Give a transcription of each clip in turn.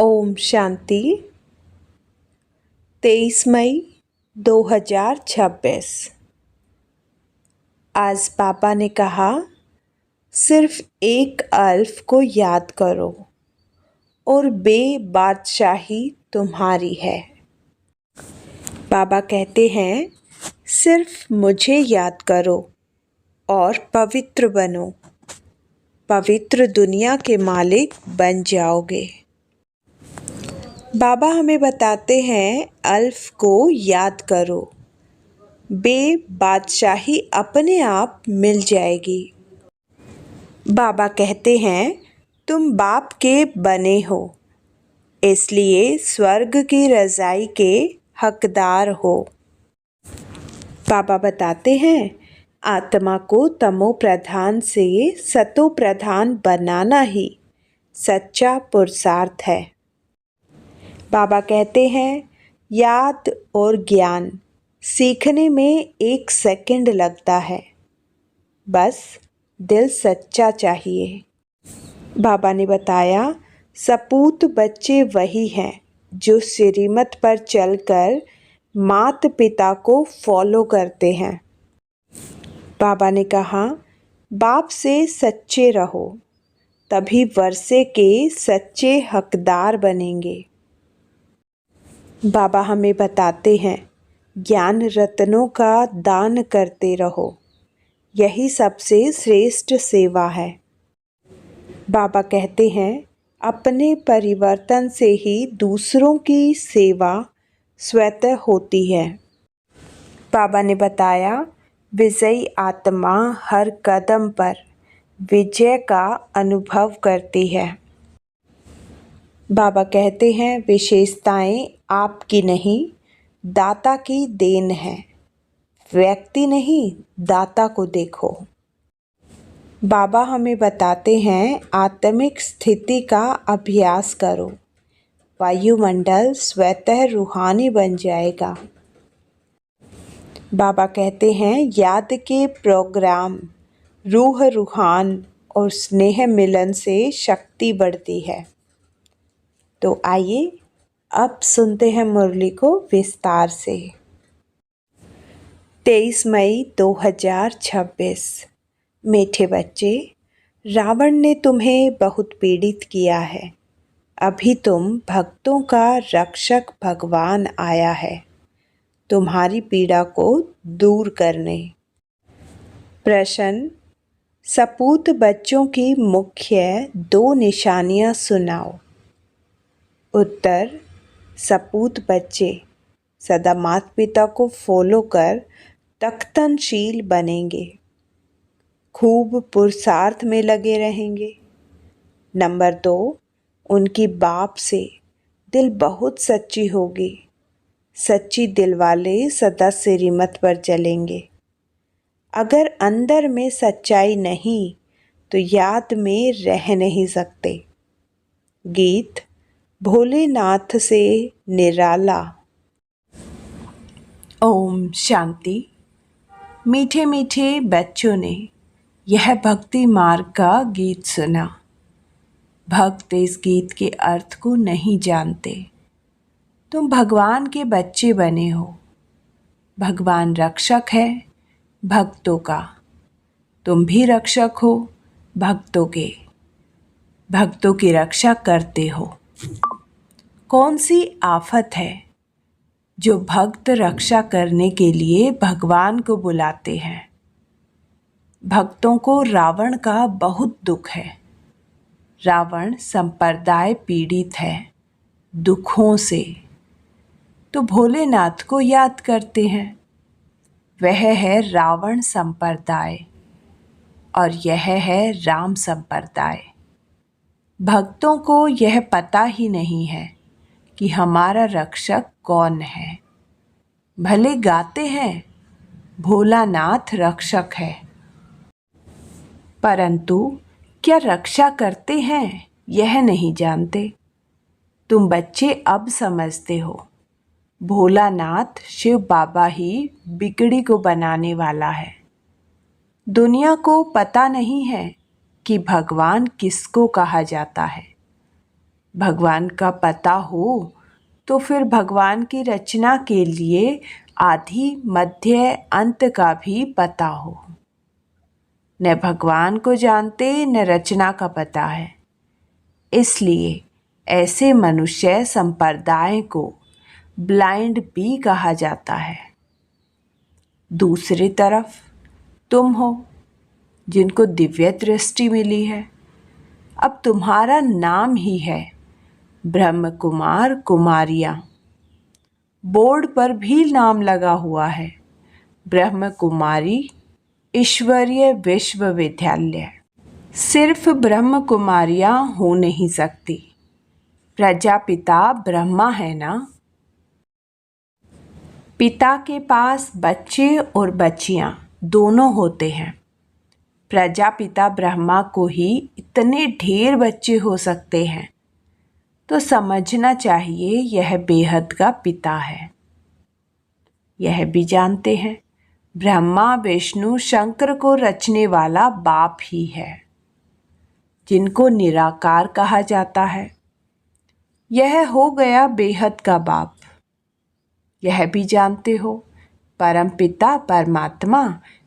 ओम शांति। 23 मई 2026। आज पापा ने कहा, सिर्फ एक अल्फ को याद करो और बादशाही तुम्हारी है। बाबा कहते हैं, सिर्फ मुझे याद करो और पवित्र बनो। पवित्र दुनिया के मालिक बन जाओगे। बाबा हमें बताते हैं, अल्फ को याद करो, बादशाही अपने आप मिल जाएगी। बाबा कहते हैं, तुम बाप के बने हो, इसलिए स्वर्ग की रज़ाई के हकदार हो। बाबा बताते हैं, आत्मा को तमो प्रधान से सतो प्रधान बनाना ही सच्चा पुरुषार्थ है। बाबा कहते हैं, याद और ज्ञान सीखने में 1 सेकंड लगता है, बस दिल सच्चा चाहिए। बाबा ने बताया, सपूत बच्चे वही हैं जो श्रीमत पर चलकर माता पिता को फॉलो करते हैं। बाबा ने कहा, बाप से सच्चे रहो, तभी वर्षे के सच्चे हकदार बनेंगे। बाबा हमें बताते हैं, ज्ञान रत्नों का दान करते रहो, यही सबसे श्रेष्ठ सेवा है। बाबा कहते हैं, अपने परिवर्तन से ही दूसरों की सेवा स्वतः होती है। बाबा ने बताया, विजयी आत्मा हर कदम पर विजय का अनुभव करती है। बाबा कहते हैं, विशेषताएं आपकी नहीं, दाता की देन है। व्यक्ति नहीं, दाता को देखो। बाबा हमें बताते हैं, आत्मिक स्थिति का अभ्यास करो, वायुमंडल स्वतः रूहानी बन जाएगा। बाबा कहते हैं, याद के प्रोग्राम रूह रूहान और स्नेह मिलन से शक्ति बढ़ती है। तो आइए अब सुनते हैं मुरली को विस्तार से। 23 मई 2026। मीठे बच्चे, रावण ने तुम्हें बहुत पीड़ित किया है। अभी तुम भक्तों का रक्षक भगवान आया है, तुम्हारी पीड़ा को दूर करने। प्रश्न, सपूत बच्चों की मुख्य 2 निशानियां सुनाओ। उत्तर, सपूत बच्चे सदा माता पिता को फॉलो कर तख्तनशील बनेंगे, खूब पुरुषार्थ में लगे रहेंगे। नंबर 2, उनकी बाप से दिल बहुत सच्ची होगी। सच्ची दिल वाले सदा श्रीमत पर चलेंगे। अगर अंदर में सच्चाई नहीं तो याद में रह नहीं सकते। गीत भोलेनाथ से निराला। ओम शांति। मीठे मीठे बच्चों ने यह भक्ति मार्ग का गीत सुना। भक्त इस गीत के अर्थ को नहीं जानते। तुम भगवान के बच्चे बने हो। भगवान रक्षक है भक्तों का। तुम भी रक्षक हो भक्तों के। भक्तों की रक्षा करते हो। कौन सी आफत है जो भक्त रक्षा करने के लिए भगवान को बुलाते हैं? भक्तों को रावण का बहुत दुख है। रावण संप्रदाय पीड़ित है दुखों से, तो भोलेनाथ को याद करते हैं। वह है रावण संप्रदाय और यह है राम संप्रदाय। भक्तों को यह पता ही नहीं है कि हमारा रक्षक कौन है। भले गाते हैं भोलानाथ रक्षक है, परंतु क्या रक्षा करते हैं यह नहीं जानते। तुम बच्चे अब समझते हो, भोलानाथ शिव बाबा ही बिगड़ी को बनाने वाला है। दुनिया को पता नहीं है कि भगवान किसको कहा जाता है। भगवान का पता हो तो फिर भगवान की रचना के लिए आदि मध्य अंत का भी पता हो। न भगवान को जानते न रचना का पता है, इसलिए ऐसे मनुष्य संप्रदाय को ब्लाइंड भी कहा जाता है। दूसरी तरफ तुम हो जिनको दिव्य दृष्टि मिली है। अब तुम्हारा नाम ही है ब्रह्म कुमार कुमारियाँ। बोर्ड पर भी नाम लगा हुआ है ब्रह्म कुमारी ईश्वरीय विश्वविद्यालय। सिर्फ ब्रह्म कुमारियाँ हो नहीं सकती, प्रजापिता ब्रह्मा है ना। पिता के पास बच्चे और बच्चियाँ दोनों होते हैं। प्रजापिता ब्रह्मा को ही इतने ढेर बच्चे हो सकते हैं, तो समझना चाहिए यह बेहद का पिता है। यह भी जानते हैं ब्रह्मा विष्णु शंकर को रचने वाला बाप ही है, जिनको निराकार कहा जाता है। यह हो गया बेहद का बाप। यह भी जानते हो परमपिता परमात्मा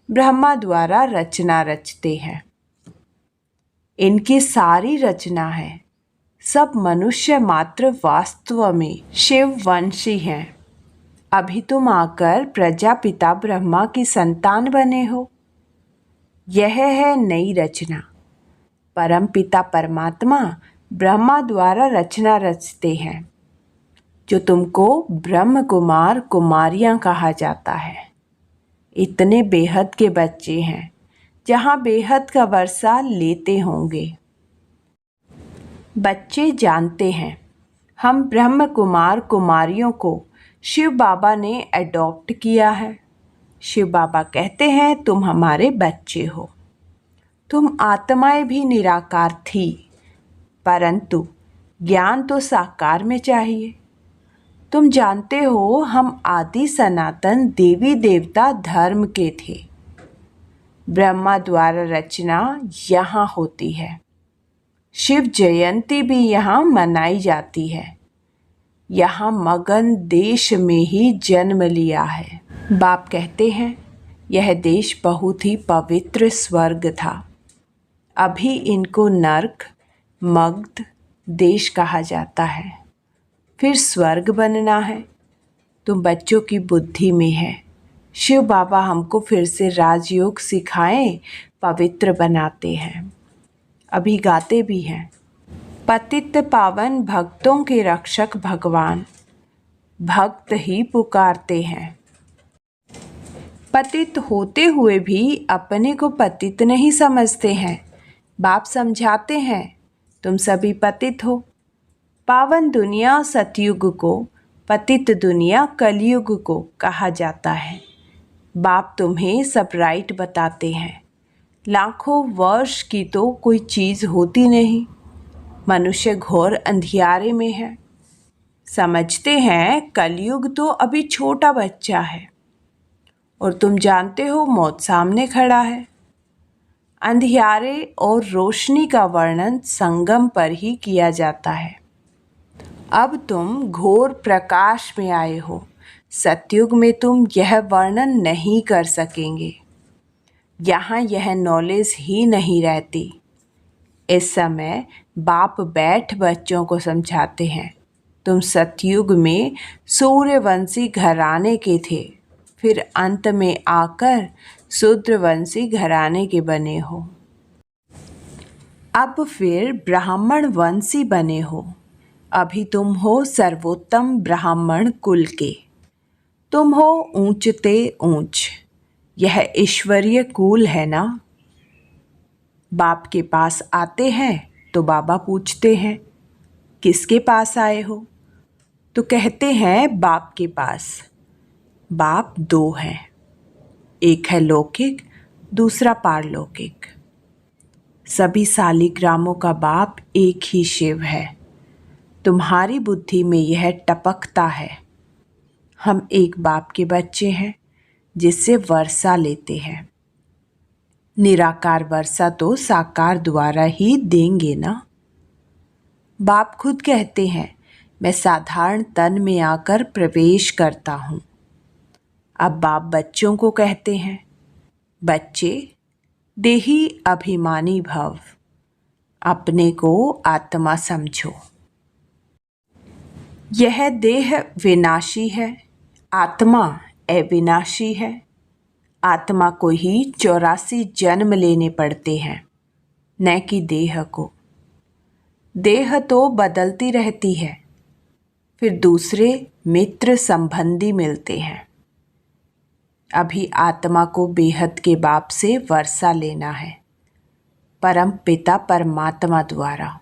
ब्रह्मा द्वारा रचना रचते हैं। इनकी सारी रचना है। सब मनुष्य मात्र वास्तव में शिववंशी हैं। अभी तुम आकर प्रजापिता ब्रह्मा की संतान बने हो। यह है नई रचना। परमपिता परमात्मा ब्रह्मा द्वारा रचना रचते हैं, जो तुमको ब्रह्म कुमार कुमारियाँ कहा जाता है। इतने बेहद के बच्चे हैं जहाँ बेहद का वर्षा लेते होंगे। बच्चे जानते हैं हम ब्रह्म कुमार कुमारियों को शिव बाबा ने अडॉप्ट किया है। शिव बाबा कहते हैं तुम हमारे बच्चे हो। तुम आत्माएं भी निराकार थी, परंतु ज्ञान तो साकार में चाहिए। तुम जानते हो हम आदि सनातन देवी देवता धर्म के थे। ब्रह्मा द्वारा रचना यहाँ होती है। शिव जयंती भी यहाँ मनाई जाती है। यहाँ मगन देश में ही जन्म लिया है। बाप कहते हैं यह देश बहुत ही पवित्र स्वर्ग था। अभी इनको नर्क मगध देश कहा जाता है। फिर स्वर्ग बनना है। तुम बच्चों की बुद्धि में है। शिव बाबा हमको फिर से राजयोग सिखाएं, पवित्र बनाते हैं। अभी गाते भी हैं पतित पावन भक्तों के रक्षक भगवान, भक्त ही पुकारते हैं। पतित होते हुए भी अपने को पतित नहीं समझते हैं। बाप समझाते हैं तुम सभी पतित हो। पावन दुनिया सतयुग को, पतित दुनिया कलयुग को कहा जाता है। बाप तुम्हें सब राइट बताते हैं। लाखों वर्ष की तो कोई चीज़ होती नहीं। मनुष्य घोर अंधियारे में है। समझते हैं कलयुग तो अभी छोटा बच्चा है, और तुम जानते हो मौत सामने खड़ा है। अंधियारे और रोशनी का वर्णन संगम पर ही किया जाता है। अब तुम घोर प्रकाश में आए हो। सतयुग में तुम यह वर्णन नहीं कर सकेंगे। यहाँ यह नॉलेज ही नहीं रहती। इस समय बाप बैठ बच्चों को समझाते हैं तुम सतयुग में सूर्यवंशी घराने के थे, फिर अंत में आकर शूद्रवंशी घराने के बने हो। अब फिर ब्राह्मण वंशी बने हो। अभी तुम हो सर्वोत्तम ब्राह्मण कुल के। तुम हो ऊंचते ऊंच। यह ईश्वरीय कुल है ना। बाप के पास आते हैं तो बाबा पूछते हैं किसके पास आए हो, तो कहते हैं बाप के पास। बाप दो हैं, एक है लौकिक, दूसरा पारलौकिक। सभी सालिग्रामों का बाप एक ही शिव है। तुम्हारी बुद्धि में यह टपकता है। हम एक बाप के बच्चे हैं जिससे वर्षा लेते हैं। निराकार वर्षा तो साकार द्वारा ही देंगे ना। बाप खुद कहते हैं, मैं साधारण तन में आकर प्रवेश करता हूँ। अब बाप बच्चों को कहते हैं, बच्चे देही अभिमानी भव, अपने को आत्मा समझो। यह देह विनाशी है, आत्मा अविनाशी है। आत्मा को ही 84 जन्म लेने पड़ते हैं, न कि देह को। देह तो बदलती रहती है, फिर दूसरे मित्र संबंधी मिलते हैं। अभी आत्मा को बेहद के बाप से वर्षा लेना है, परम पिता परमात्मा द्वारा।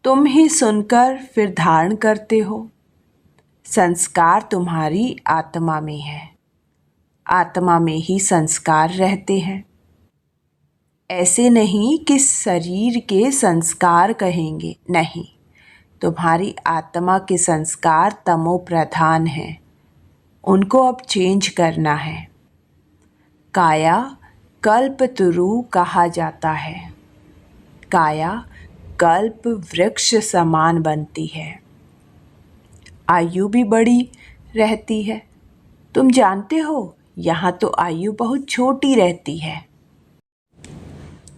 तुम ही सुनकर फिर धारण करते हो। संस्कार तुम्हारी आत्मा में है, आत्मा में ही संस्कार रहते हैं। ऐसे नहीं कि शरीर के संस्कार कहेंगे, नहीं, तुम्हारी आत्मा के संस्कार तमो प्रधान हैं, उनको अब चेंज करना है। काया कल्पतरु कहा जाता है। काया कल्प वृक्ष समान बनती है, आयु भी बड़ी रहती है। तुम जानते हो, यहाँ तो आयु बहुत छोटी रहती है।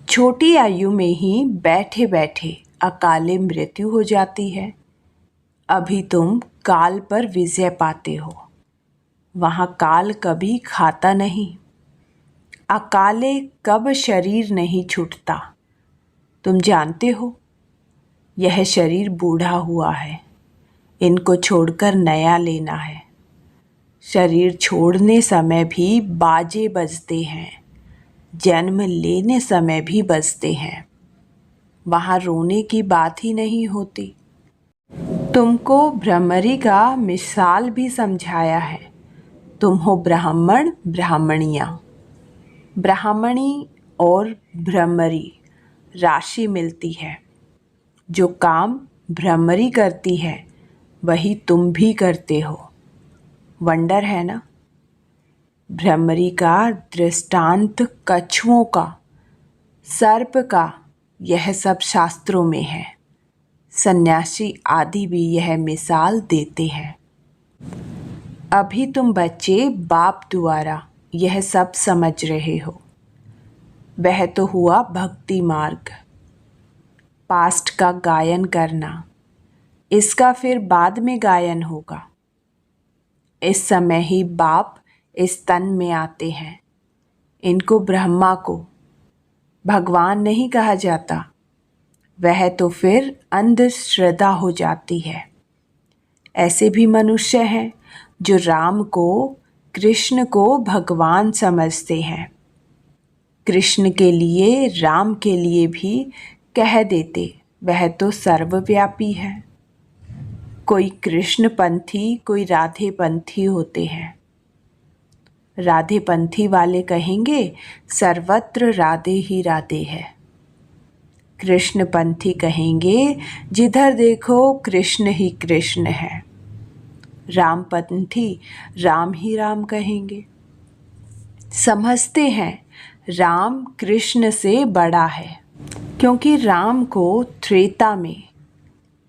छोटी आयु में ही बैठे बैठे अकाले मृत्यु हो जाती है। अभी तुम काल पर विजय पाते हो, वहाँ काल कभी खाता नहीं। अकाले कब शरीर नहीं छूटता, तुम जानते हो। यह शरीर बूढ़ा हुआ है, इनको छोड़कर नया लेना है। शरीर छोड़ने समय भी बाजे बजते हैं, जन्म लेने समय भी बजते हैं। वहाँ रोने की बात ही नहीं होती। तुमको भ्रमरी का मिसाल भी समझाया है। तुम हो ब्राह्मण ब्राह्मणियाँ। ब्राह्मणी और भ्रमरी राशि मिलती है। जो काम भ्रमरी करती है वही तुम भी करते हो। वंडर है ना। भ्रमरी का दृष्टांत कछुओं का, सर्प का, यह सब शास्त्रों में है। सन्यासी आदि भी यह मिसाल देते हैं। अभी तुम बच्चे बाप द्वारा यह सब समझ रहे हो। वह तो हुआ भक्ति मार्ग, पास्ट का गायन करना। इसका फिर बाद में गायन होगा। इस समय ही बाप इस तन में आते हैं। इनको ब्रह्मा को भगवान नहीं कहा जाता, वह तो फिर अंधश्रद्धा हो जाती है। ऐसे भी मनुष्य हैं जो राम को, कृष्ण को भगवान समझते हैं। कृष्ण के लिए, राम के लिए भी कह देते, वह तो सर्वव्यापी है। कोई कृष्ण पंथी, कोई राधे पंथी होते हैं। राधे पंथी वाले कहेंगे सर्वत्र राधे ही राधे है। कृष्ण पंथी कहेंगे जिधर देखो कृष्ण ही कृष्ण है। राम पंथी राम ही राम कहेंगे। समझते हैं राम कृष्ण से बड़ा है, क्योंकि राम को त्रेता में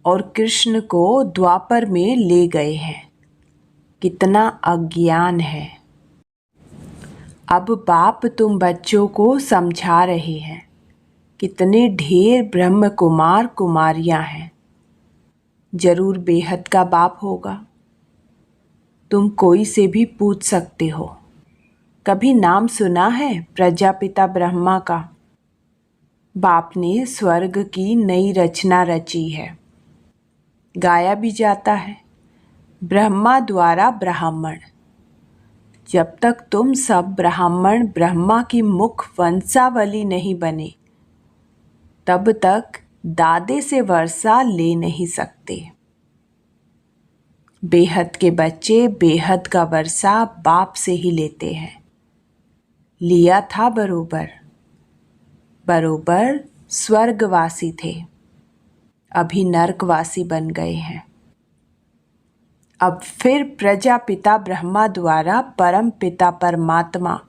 और कृष्ण को द्वापर में ले गए हैं। कितना अज्ञान है। अब बाप तुम बच्चों को समझा रहे हैं। कितने ढेर ब्रह्म कुमार कुमारियां हैं। जरूर बेहद का बाप होगा। तुम कोई से भी पूछ सकते हो। कभी नाम सुना है प्रजापिता ब्रह्मा का? बाप ने स्वर्ग की नई रचना रची है। गाया भी जाता है, ब्रह्मा द्वारा ब्राह्मण। जब तक तुम सब ब्राह्मण ब्रह्मा की मुख वंशावली नहीं बने, तब तक दादे से वर्षा ले नहीं सकते। बेहद के बच्चे बेहद का वर्षा बाप से ही लेते हैं। लिया था बरोबर बरोबर स्वर्गवासी थे, अभी नरकवासी बन गए हैं। अब फिर प्रजापिता ब्रह्मा द्वारा परम पिता परमात्मा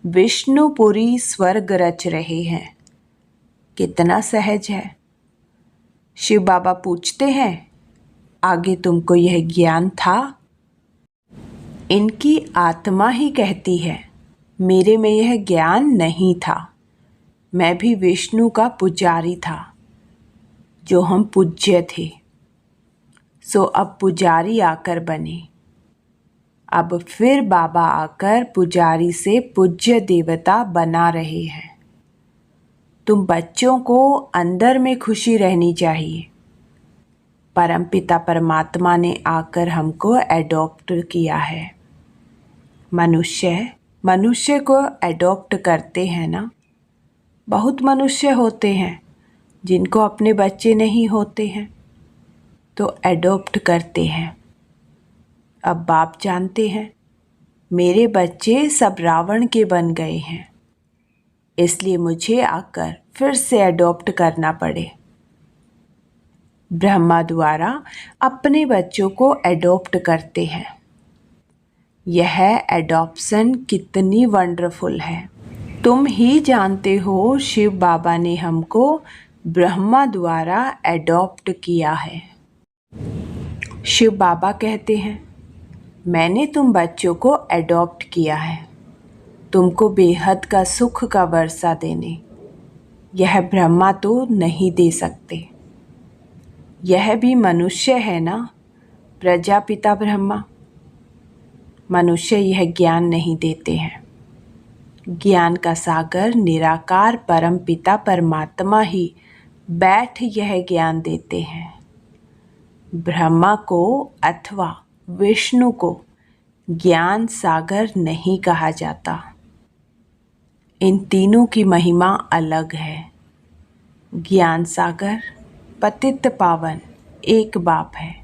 विष्णुपुरी स्वर्ग रच रहे हैं। कितना सहज है। शिव बाबा पूछते हैं, आगे तुमको यह ज्ञान था? इनकी आत्मा ही कहती है, मेरे में यह ज्ञान नहीं था। मैं भी विष्णु का पुजारी था, जो हम पूज्य थे, सो अब पुजारी आकर बने। अब फिर बाबा आकर पुजारी से पूज्य देवता बना रहे हैं। तुम बच्चों को अंदर में खुशी रहनी चाहिए। परमपिता परमात्मा ने आकर हमको एडॉप्ट किया है। मनुष्य को एडॉप्ट करते हैं ना। बहुत मनुष्य होते हैं जिनको अपने बच्चे नहीं होते हैं, तो एडॉप्ट करते हैं। अब बाप जानते हैं मेरे बच्चे सब रावण के बन गए हैं, इसलिए मुझे आकर फिर से एडॉप्ट करना पड़े। ब्रह्मा द्वारा अपने बच्चों को एडॉप्ट करते हैं। यह एडॉप्शन कितनी वंडरफुल है। तुम ही जानते हो शिव बाबा ने हमको ब्रह्मा द्वारा एडॉप्ट किया है। शिव बाबा कहते हैं, मैंने तुम बच्चों को एडॉप्ट किया है, तुमको बेहद का सुख का वर्षा देने। यह ब्रह्मा तो नहीं दे सकते। यह भी मनुष्य है ना, प्रजापिता ब्रह्मा। मनुष्य यह ज्ञान नहीं देते हैं। ज्ञान का सागर निराकार परम पिता परमात्मा ही बैठ यह ज्ञान देते हैं। ब्रह्मा को अथवा विष्णु को ज्ञान सागर नहीं कहा जाता। इन तीनों की महिमा अलग है। ज्ञान सागर पतित पावन एक बाप है।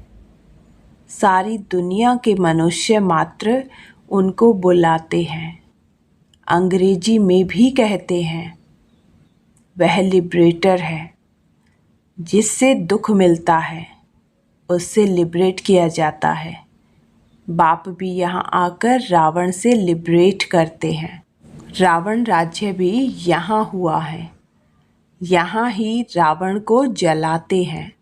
सारी दुनिया के मनुष्य मात्र उनको बुलाते हैं। अंग्रेजी में भी कहते हैं वह लिबरेटर है। जिससे दुख मिलता है उससे लिबरेट किया जाता है। बाप भी यहाँ आकर रावण से लिबरेट करते हैं। रावण राज्य भी यहाँ हुआ है। यहाँ ही रावण को जलाते हैं।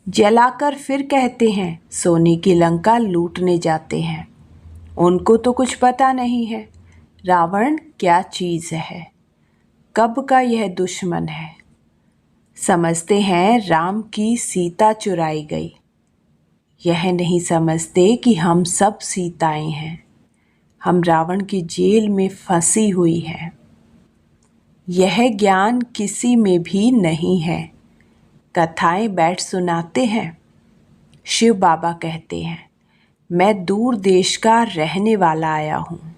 जलाकर फिर कहते हैं सोने की लंका लूटने जाते हैं। उनको तो कुछ पता नहीं है रावण क्या चीज़ है, कब का यह दुश्मन है। समझते हैं राम की सीता चुराई गई। यह नहीं समझते कि हम सब सीताएं हैं। हम रावण की जेल में फंसी हुई है। यह ज्ञान किसी में भी नहीं है। कथाएं बैठ सुनाते हैं। शिव बाबा कहते हैं मैं दूर देश का रहने वाला आया हूँ।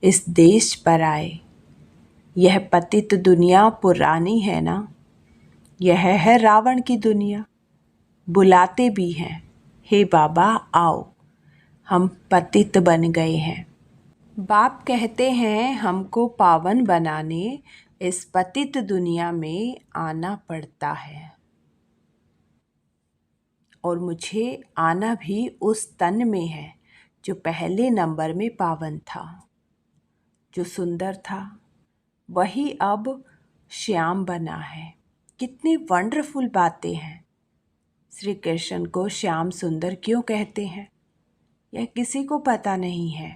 इस देश पर आए। यह पतित दुनिया पुरानी है ना। यह है रावण की दुनिया। बुलाते भी हैं, हे बाबा आओ, हम पतित बन गए हैं। बाप कहते हैं हमको पावन बनाने इस पतित दुनिया में आना पड़ता है। और मुझे आना भी उस तन में है जो पहले नंबर में पावन था, जो सुंदर था, वही अब श्याम बना है। कितनी वंडरफुल बातें हैं। श्री कृष्ण को श्याम सुंदर क्यों कहते हैं, यह किसी को पता नहीं है।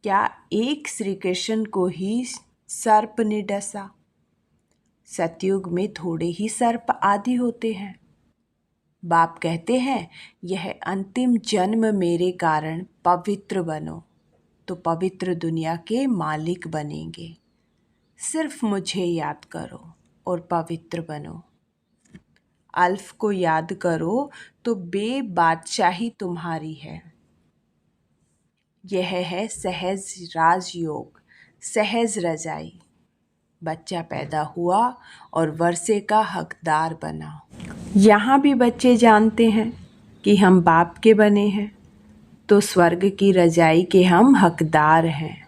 क्या एक श्री कृष्ण को ही सर्प ने डसा? सतयुग में थोड़े ही सर्प आदि होते हैं। बाप कहते हैं यह अंतिम जन्म मेरे कारण पवित्र बनो, तो पवित्र दुनिया के मालिक बनेंगे। सिर्फ मुझे याद करो और पवित्र बनो। अल्फ को याद करो तो बादशाही तुम्हारी है। यह है सहज राजयोग, सहज रजाई। बच्चा पैदा हुआ और वर्षे का हकदार बना। यहाँ भी बच्चे जानते हैं कि हम बाप के बने हैं, तो स्वर्ग की रजाई के हम हकदार हैं।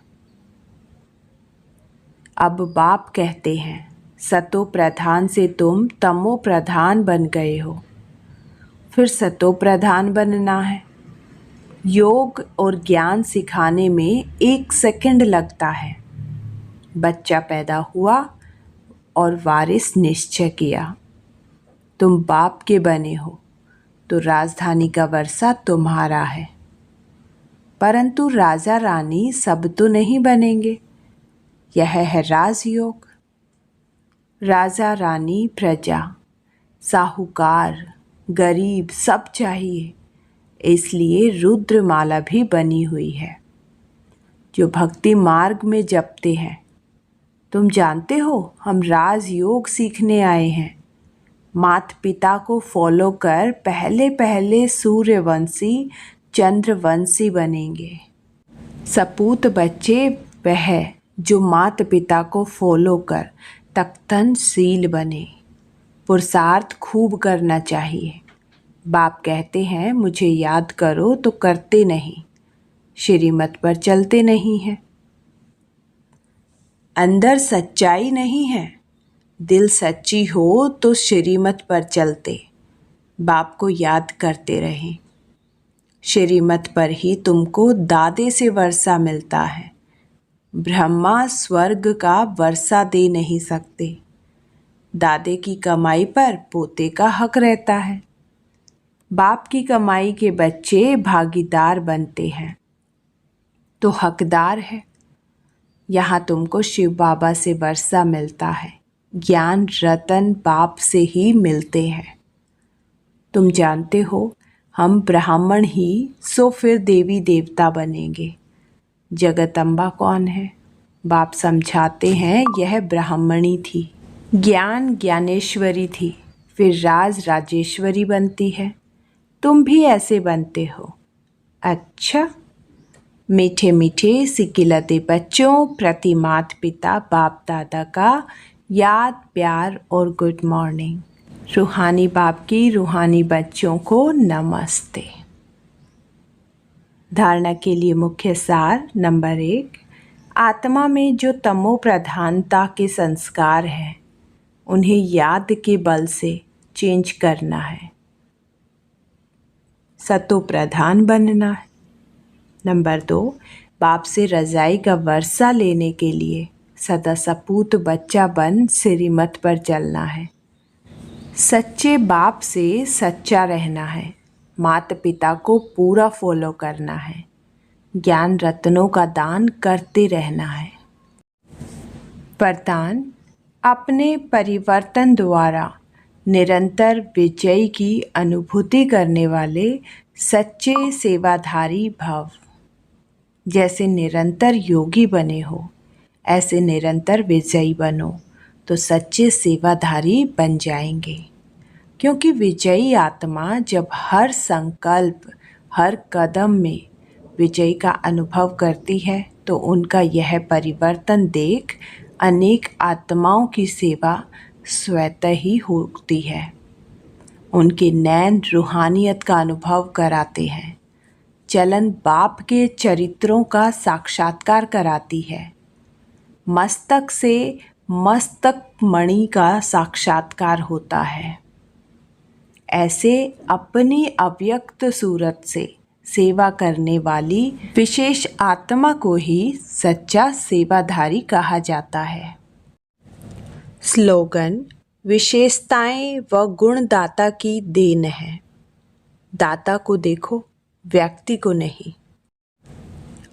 अब बाप कहते हैं सतो प्रधान से तुम तमो प्रधान बन गए हो, फिर सतो प्रधान बनना है। योग और ज्ञान सिखाने में 1 सेकंड लगता है। बच्चा पैदा हुआ, और वारिस निश्चय किया। तुम बाप के बने हो तो राजधानी का वर्षा तुम्हारा है, परंतु राजा रानी सब तो नहीं बनेंगे। यह है राजयोग। राजा रानी प्रजा, साहूकार, गरीब सब चाहिए, इसलिए रुद्रमाला भी बनी हुई है जो भक्ति मार्ग में जपते हैं। तुम जानते हो हम राजयोग सीखने आए हैं। माता पिता को फॉलो कर पहले पहले सूर्यवंशी चंद्रवंशी बनेंगे। सपूत बच्चे वह जो माता पिता को फॉलो कर तख्तनशील बने। पुरुषार्थ खूब करना चाहिए। बाप कहते हैं मुझे याद करो तो करते नहीं, श्रीमत पर चलते नहीं हैं। अंदर सच्चाई नहीं है, दिल सच्ची हो तो श्रीमत पर चलते, बाप को याद करते रहें। श्रीमत पर ही तुमको दादे से वर्षा मिलता है। ब्रह्मा स्वर्ग का वर्षा दे नहीं सकते। दादे की कमाई पर पोते का हक रहता है। बाप की कमाई के बच्चे भागीदार बनते हैं तो हकदार है। यहाँ तुमको शिव बाबा से वर्षा मिलता है। ज्ञान रतन बाप से ही मिलते हैं। तुम जानते हो हम ब्राह्मण ही सो फिर देवी देवता बनेंगे। जगदम्बा कौन है? बाप समझाते हैं यह ब्राह्मणी थी, ज्ञान ज्ञानेश्वरी थी, फिर राज राजेश्वरी बनती है। तुम भी ऐसे बनते हो। अच्छा, मीठे मीठे सिकिलते बच्चों प्रति माता पिता बाप दादा का याद प्यार और गुड मॉर्निंग। रूहानी बाप की रूहानी बच्चों को नमस्ते। धारणा के लिए मुख्य सार नंबर 1, आत्मा में जो तमो प्रधानता के संस्कार हैं उन्हें याद के बल से चेंज करना है, सतो प्रधान बनना है। नंबर 2, बाप से रजाई का वर्षा लेने के लिए सदा सपूत बच्चा बन श्रीमत पर चलना है। सच्चे बाप से सच्चा रहना है। माता पिता को पूरा फॉलो करना है। ज्ञान रत्नों का दान करते रहना है। वरदान, अपने परिवर्तन द्वारा निरंतर विजय की अनुभूति करने वाले सच्चे सेवाधारी भव। जैसे निरंतर योगी बने हो ऐसे निरंतर विजयी बनो तो सच्चे सेवाधारी बन जाएंगे। क्योंकि विजयी आत्मा जब हर संकल्प हर कदम में विजय का अनुभव करती है तो उनका यह परिवर्तन देख अनेक आत्माओं की सेवा स्वतः ही होती है। उनके नैन रूहानियत का अनुभव कराते हैं। चलन बाप के चरित्रों का साक्षात्कार कराती है। मस्तक से मस्तक मणि का साक्षात्कार होता है। ऐसे अपनी अव्यक्त सूरत से सेवा करने वाली विशेष आत्मा को ही सच्चा सेवाधारी कहा जाता है। स्लोगन, विशेषताएं व गुण दाता की देन है। दाता को देखो, व्यक्ति को नहीं।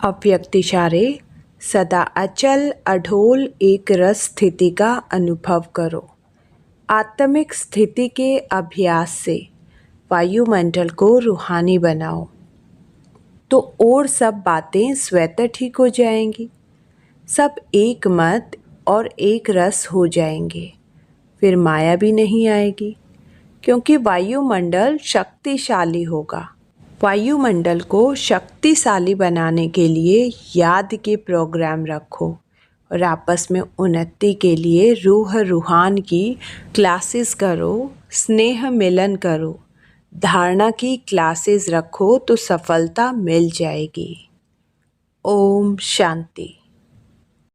अव्यक्त इशारे, सदा अचल अढोल एक रस स्थिति का अनुभव करो। आत्मिक स्थिति के अभ्यास से वायुमंडल को रूहानी बनाओ तो और सब बातें स्वतः ठीक हो जाएंगी। सब एक मत और एक रस हो जाएंगे। फिर माया भी नहीं आएगी क्योंकि वायुमंडल शक्तिशाली होगा। वायुमंडल को शक्तिशाली बनाने के लिए याद के प्रोग्राम रखो और आपस में उन्नति के लिए रूह रूहान की क्लासेस करो, स्नेह मिलन करो, धारणा की क्लासेस रखो तो सफलता मिल जाएगी। ओम शांति।